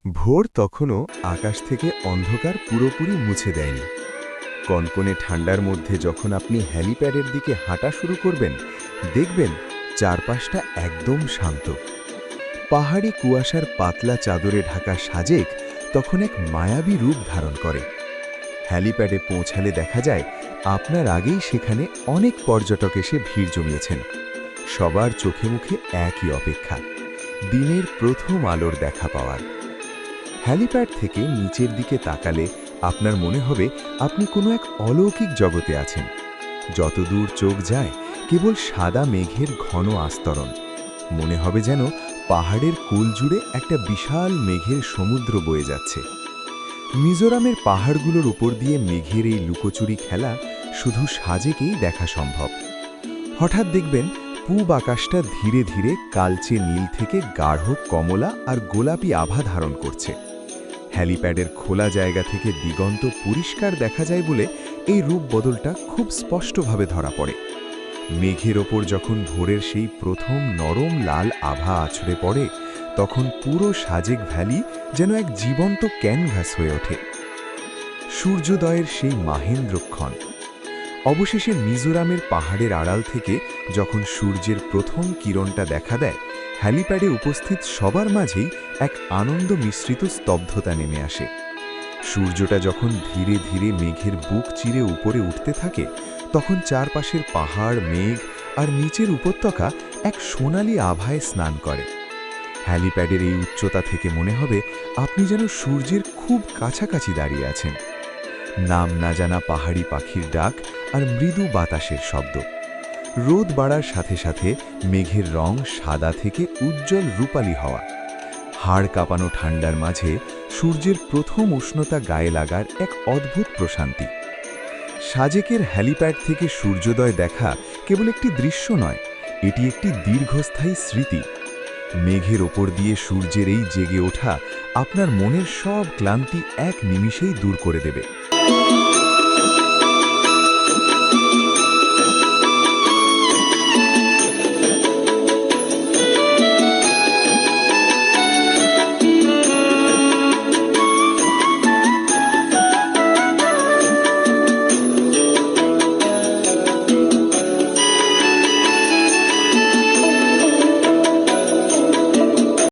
ভোর তখনও আকাশ থেকে অন্ধকার পুরোপুরি মুছে দেয়নি। কনকনে ঠান্ডার মধ্যে যখন আপনি হেলিপ্যাডের দিকে হাঁটা শুরু করবেন, দেখবেন চারপাশটা একদম শান্ত। পাহাড়ি কুয়াশার পাতলা চাদরে ঢাকা সাজেক তখন এক মায়াবী রূপ ধারণ করে। হেলিপ্যাডে পৌঁছালে দেখা যায় আপনার আগেই সেখানে অনেক পর্যটক এসে ভিড় জমিয়েছেন। সবার চোখে মুখে একই অপেক্ষা, দিনের প্রথম আলোর দেখা পাওয়ার। হেলিপ্যাড থেকে নিচের দিকে তাকালে আপনার মনে হবে আপনি কোনো এক অলৌকিক জগতে আছেন। যতদূর চোখ যায় কেবল সাদা মেঘের ঘন আস্তরণ। মনে হবে যেন পাহাড়ের কোল জুড়ে একটা বিশাল মেঘের সমুদ্র বয়ে যাচ্ছে। মিজোরামের পাহাড়গুলোর উপর দিয়ে মেঘের এই লুকোচুরি খেলা শুধু সাজেকেই দেখা সম্ভব। হঠাৎ দেখবেন পূব আকাশটা ধীরে ধীরে কালচে নীল থেকে গাঢ় কমলা আর গোলাপি আভা ধারণ করছে। হেলিপ্যাডের খোলা জায়গা থেকে দিগন্ত পরিষ্কার দেখা যায় বলে এই রূপ বদলটা খুব স্পষ্টভাবে ধরা পড়ে। মেঘের ওপর যখন ভোরের সেই প্রথম নরম লাল আভা আছড়ে পড়ে, তখন পুরো সাজেক ভ্যালি যেন এক জীবন্ত ক্যানভাস হয়ে ওঠে। সূর্যোদয়ের সেই মাহেন্দ্রক্ষণ। অবশেষে মিজোরামের পাহাড়ের আড়াল থেকে যখন সূর্যের প্রথম কিরণটা দেখা দেয়, হেলিপ্যাডে উপস্থিত সবার মাঝেই এক আনন্দ মিশ্রিত স্তব্ধতা নেমে আসে। সূর্যটা যখন ধীরে ধীরে মেঘের বুক চিরে উপরে উঠতে থাকে, তখন চারপাশের পাহাড়, মেঘ আর নিচের উপত্যকা এক সোনালি আভায় স্নান করে। হেলিপ্যাডের এই উচ্চতা থেকে মনে হবে আপনি যেন সূর্যের খুব কাছাকাছি দাঁড়িয়ে আছেন। নাম না জানা পাহাড়ি পাখির ডাক আর মৃদু বাতাসের শব্দ। রোদ বাড়ার সাথে সাথে মেঘের রং সাদা থেকে উজ্জ্বল রূপালী হওয়া। হাড় কাঁপানো ঠান্ডার মাঝে সূর্যের প্রথম উষ্ণতা গায়ে লাগার এক অদ্ভুত প্রশান্তি। সাজেকের হেলিপ্যাড থেকে সূর্যোদয় দেখা কেবল একটি দৃশ্য নয়, এটি একটি দীর্ঘস্থায়ী স্মৃতি। মেঘের ওপর দিয়ে সূর্যের এই জেগে ওঠা আপনার মনের সব ক্লান্তি এক নিমিষেই দূর করে দেবে।